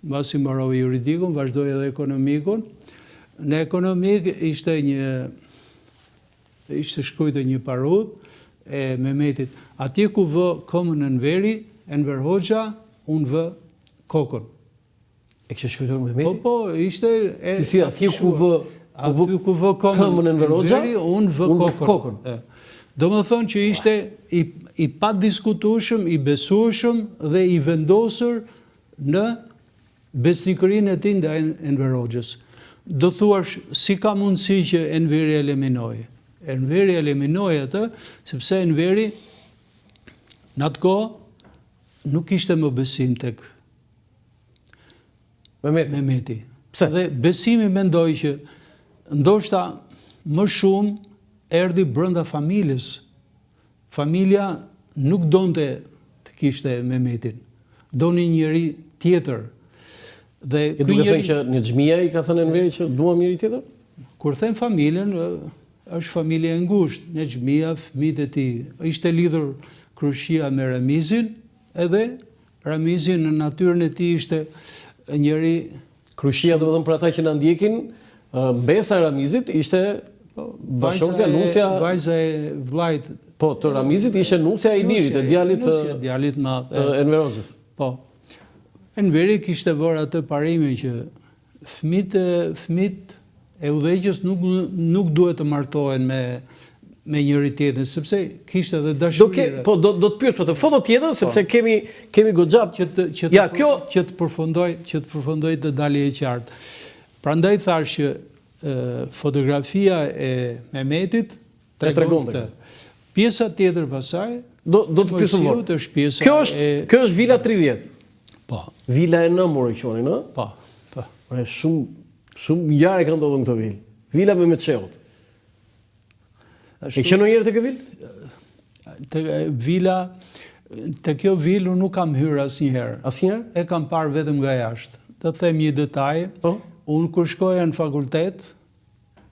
mbasi mbaroi juridikun, vazhdoi edhe ekonomikun. Në ekonomik ishte shkruajtur një parudhë e Mehmetit. Atje ku vë komën në veri, Enver Hoxha, unë vë kokën. E kështë shkruajtur Mehmeti? Po, ishte... Si, atje ku vë komën në Enver Hoxha, unë vë kokën. Do më thonë që ishte i pa diskutueshëm, i besueshëm dhe i vendosur në besnikërinë e tij ndaj Enver Hoxhës. Do thuash, si ka mundësi që Enveri eliminoi? Enveri eliminoi atë, sepse Enveri në atë kohë nuk ishte më besim tek Mehmeti. Pse? Dhe besimi mendoj që ndoshta më shumë erdhi brenda familjes. Familja nuk donte të kishte Mehmetin. Doni njëri tjetër. Dhe ky duke thënë që një xhmia i ka thënë Enveri që duam njëri tjetër? Kur them familjen, është familje e ngushtë, në xhmia, fëmijët e tij. Ishte lidhur Krushia me Ramizin, edhe Ramizi në natyrën e tij ishte njëri... Krushia, do të thënë për ata që na ndjekin, mbesa e Ramizit ishte bashortja, nusja... Vajza e vllajt. Po, të Ramizit ishte nusja e Ilirit, e djalit të Enver Hoxhës. Po. Enveri kishte vërë atë parimin që fëmijët e udhëheqjes nuk duhet të martohen me njëri tjetrin, sepse kishte edhe dashuri. Po, do të pyes për të foto tjetër, sepse kemi goxha që të përfundoj të dalë e qartë. Prandaj thash që fotografia e Mehmetit tregonte. Pjesa tjetër pasaj do të pyesëm. Kjo është Vila 30. Po. Vila e nëmur e quhen, ë? Po. Shumë ngjarje kanë ndodhur në këtë vilë. Vila me Meçeut. E që në njërë të këtë vilë? Të kjo vilë nuk kam hyrë asnjëherë. Asnjëherë? E kam parë vetëm nga jashtë. Të them një detaj, unë kur shkoja në fakultet,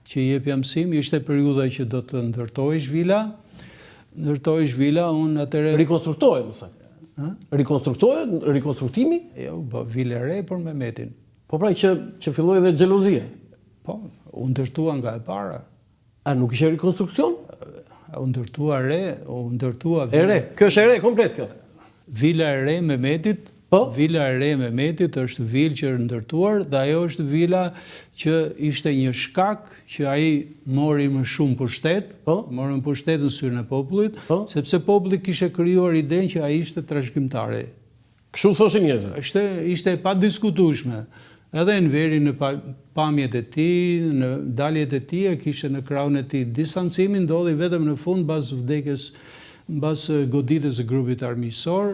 që jepja mësim, ishte periudha që do të ndërtojsh vila, unë atëre... Rikonstruktohet, më sa. Rikonstruktimi? Jo, vilë e re për Mehmetin. Po pra që filloi dhe xhelozia. Po, u ndërtua nga e para. A nuk ishte rekonstruksion? U ndërtua re, u ndërtua... E re, kjo është e re, komplet kjo. Vila e re Mehmetit, Vila e re Mehmetit është vilë që është ndërtuar, dhe ajo është vila që ishte një shkak që ai mori më shumë pushtet, mori më pushtet në syrën e popullit, sepse populli kishte krijuar idenë që ai ishte trashëgimtare. Kështu thoshin njerëzit. Ishte pa diskutueshme. Edhe Enveri në pamjet e tij, në daljet e tij, kishte në krahun e tij distancimin, ndodhi vetëm në fund mbas vdekjes, mbas goditjes së grupit armiqësor.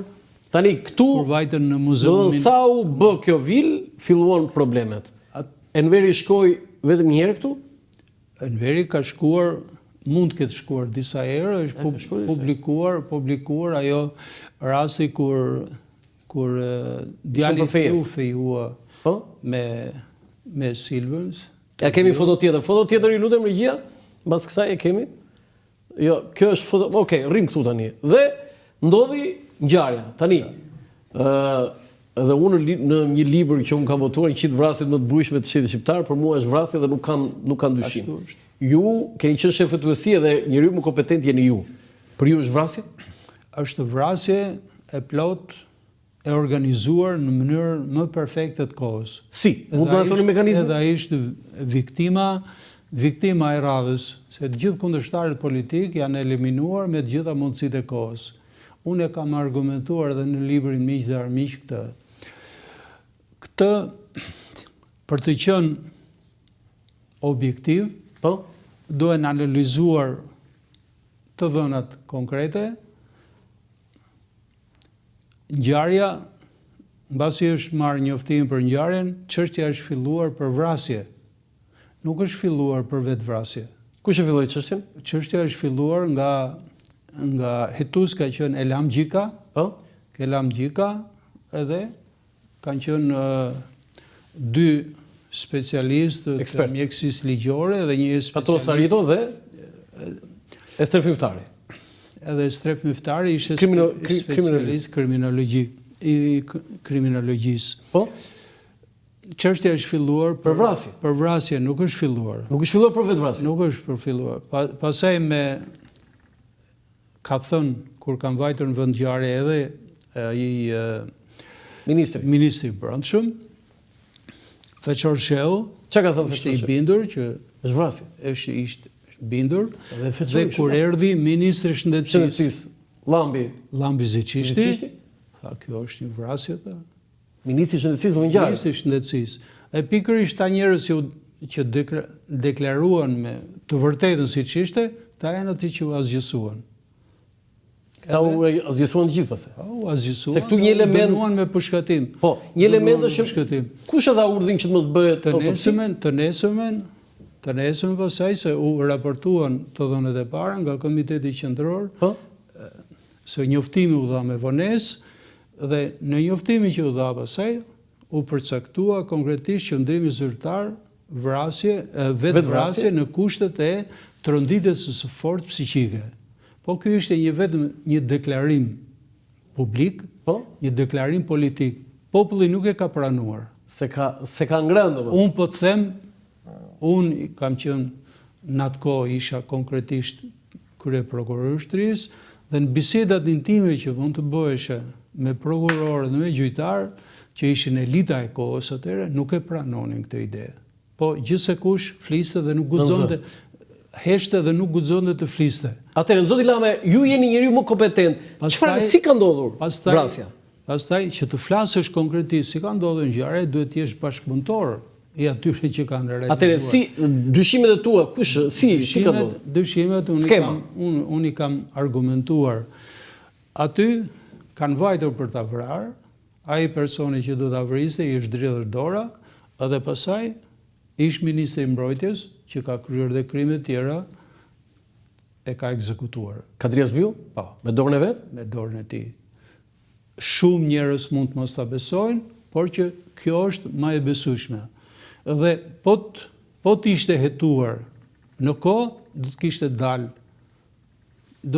Tani këtu, në muzeumin, sa u bë kjo vilë, filluan problemet. Enveri shkoi vetëm një herë këtu? Enveri ka shkuar, mund të ketë shkuar disa herë, është publikuar ajo rasti kur djali u fejua me Silvës. Ja kemi foto tjetër. Foto tjetër i lutem regjia? Mbas kësaj e kemi? Jo, kjo është foto. Okej, rrim këtu tani. Dhe ndodhi ngjarja. Tani, edhe unë në një libër që unë kam votuar, 100 vrasjet më të bujshme të shtetit shqiptar, për mua është vrasje dhe nuk kanë dyshim. Ju keni qenë shef fituesi dhe njeriu më kompetent jeni ju. Për ju është vrasje? Është vrasje e plot e organizuar në mënyrë më perfekte të kohës. Si? Mund të na thoni mekanizmin? Edhe ai ishte viktima e radhës, se të gjithë kundërshtarët politik janë eliminuar me të gjitha mundësitë e kohës. Unë e kam argumentuar edhe në librin Miq dhe Armiq këtë për të qenë objektiv, duhen analizuar të dhënat konkrete. Ngjarja, mbasi është marrë njoftim për ngjarjen, çështja është filluar për vrasje. Nuk është filluar për vetë vrasje. Kush e filloi çështjen? Çështja është filluar nga hetues ka qenë Elam Gjika, edhe kanë qenë dy specialistë të mjekësisë ligjore dhe një specialist Sarito dhe Estref Myftari. Edhe Estref Myftari ishte specialist kriminologjisë. çështja është filluar Për vrasje. Për vrasje nuk është filluar. Nuk është filluar për vetvrasje. Nuk është për filluar. Pastaj ka thënë kur kanë vajtur në vendngjarje edhe ministri i Brendshëm, Feçor Shehu, Çka ka thënë ishte i Feçor? bindur që Është vrasje. ishte bindur Dhe dhe kur erdhi ministri i shëndetësisë, Shëndetësisë. Llambi Zicishti, tha kjo është një vrasje ta. Ministri i Shëndetësisë në ngjarje. Ministri i shëndetësisë. E pikërisht ta njerëz që deklaruan me të vërtetën siç ishte, ta janë aty që u azgjësuan. Ta u azgjësuan gjithë pastaj. U azgjësuan. Se këtu një element dënuan me pushkatim. Po, një element është pushkatim. Kush e dha urdhrin që të mos bëhet autopsi? Të nesërmen pasaj se u raportuan të dhënat e para nga Komiteti Qendror, Po? se njoftimi u dha me vonesë dhe në njoftimin që u dha pasaj u përcaktua konkretisht qëndrimi zyrtar vetë vrasje në kushtet e tronditjes së fortë psiqike. Po ky ishte vetëm një deklarim publik, Po? një deklarim politik. Populli nuk e ka pranuar. Se ka ngrënë domethënë. Unë po të them, unë kam qenë në atë kohë isha konkretisht krye prokurori i shtrisë dhe në bisedat intime që mund të bëheshe me prokurorë dhe me gjyqtar që ishin elita e kohës atëherë, nuk e pranonin këtë ide. Po gjithsekush fliste dhe nuk guxonte, heshte dhe nuk guxonte të fliste. Atëherë zoti Lame, ju jeni njeriu më kompetent. Çfarë si ka ndodhur vrasja? Pastaj që të flasësh konkretisht si ka ndodhur ngjarja, duhet të jesh bashkëpunëtor i atyre që kanë realizuar. Atëherë si dyshimet e tua, si ka ndodhur? Dyshimet unë i kam argumentuar. Aty kanë vajtur për ta vrarë, ai personi që do ta vriste i është dridhur dora, edhe pasaj ish ministri i mbrojtjes që ka kryer dhe krime tjera e ka ekzekutuar. Kadria Zbiu? Po, Me dorën e vet? me dorën e tij. Shumë njerëz mund të mos ta besojnë, por që kjo është më e besueshme. Dhe po të ishte hetuar në kohë, do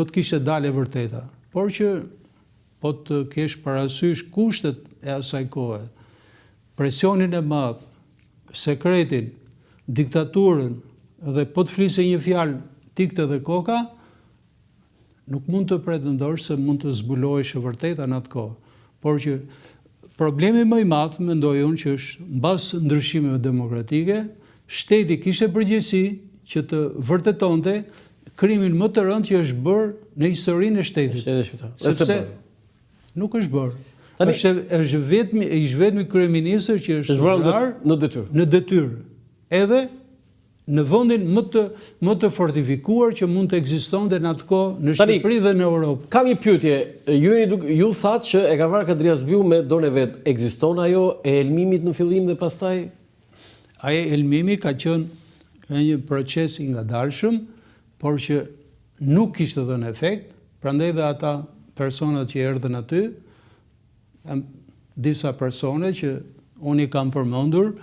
të kishte dalë e vërteta. Por që po të kesh parasysh kushtet e asaj kohe, presionin e madh, sekretin, diktaturën, dhe po të flise një fjalë tikte dhe koka, nuk mund të pretendosh se mund të zbulohesh e vërteta në atë kohë. Por që problemi më i madh, mendoj unë, që është mbas ndryshimeve demokratike, shteti kishte përgjegjësi që të vërtetonte krimin më të rënd që është bërë në historinë e shtetit. Sepse nuk është bërë. Është vetëm kryeministër që është vrarë në detyrë. Edhe në vendin më të fortifikuar që mund të ekzistonte në atë kohë në Shqipëri dhe në Europë. Kam një pyetje. Ju thatë që e ka vrarë Kadria Zbiu me dorën e vet. Ekziston ajo e elmimit në fillim dhe pastaj? Ajo elmimi ka qenë një proces i ngadalshëm, por që nuk kishte dhënë efekt, prandaj dhe ata personat që erdhën aty, disa persone që unë i kam përmendur,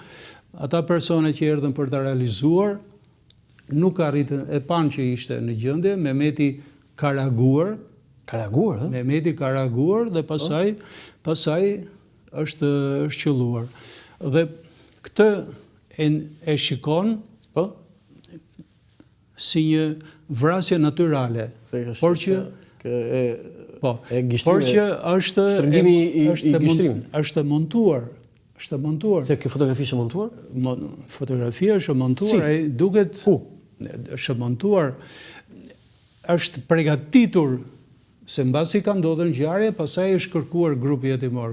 ata persone që erdhën për të realizuar, nuk arritën, e panë që ishte në gjendje, Mehmeti Karaguar, Mehmeti Karaguar dhe pasaj është qelluar. Dhe këtë e shikon si një vrasje natyrale, por që është montuar. Se kjo fotografi është montuar? Fotografia është montuar, duket është montuar, është përgatitur se mbasi ka ndodhur ngjarje, pastaj është kërkuar grupi hetimor.